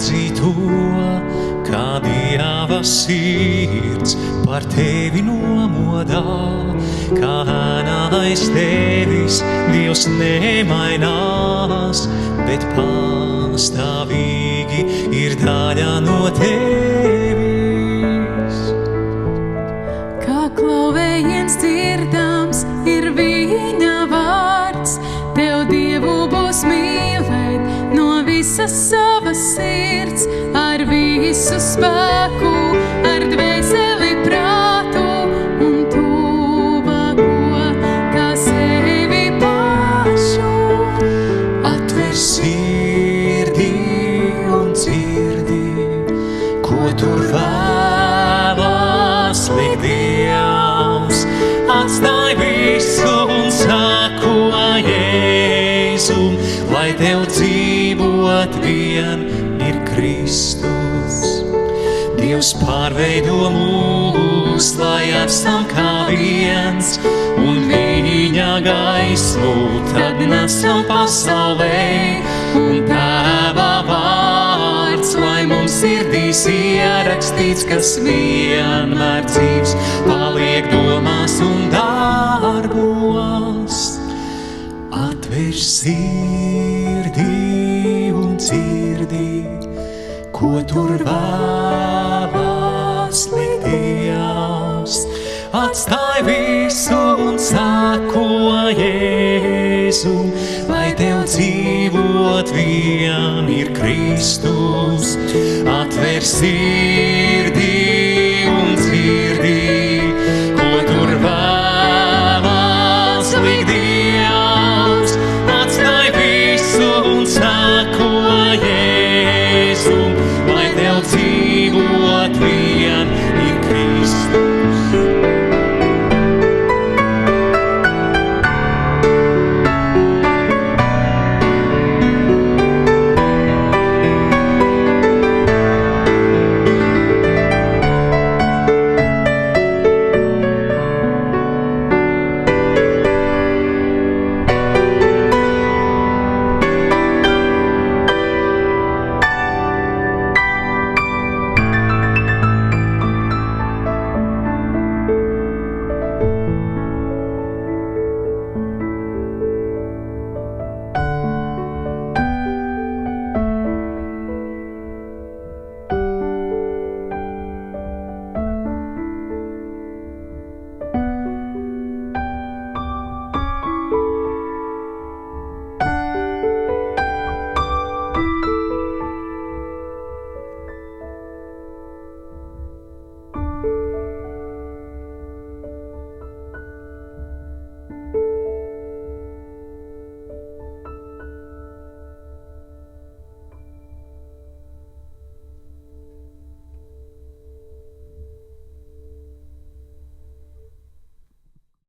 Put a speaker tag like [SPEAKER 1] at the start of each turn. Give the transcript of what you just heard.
[SPEAKER 1] ieraudzīju to, kā Dieva sirds par tevi nomodā, kā ēna aiz tevis Dievs nemainās, bet pastāvīgi ir daļa no tevis.
[SPEAKER 2] Kā klauvējiens dzirdams ir viņa vārds, tev Dievu būs mīlēt no visas savas sirds, ar visu spēku, ar dvēseli prātu un tuvāko, kā sevi pašu.
[SPEAKER 1] Atver sirdī un dzirdi, ko tur vēlas likt Dievs. Atstāj visu un sako Jēzum, lai tev dzīvot vien ir Kristus. Dievs pārveido mūs, lai esam kā viens, un viņa gaismu tad nesam pasaulē, un Tēva vārds, lai mums sirdīs ierakstīts, kas vienmēr dzīvs, paliek domās un darbos. Atver sirdī un dzirdi, ko tur vēlas likt Dievs. Atstāj visu un sako Jēzum, lai tev dzīvot vien ir Kristus. Atver sirdī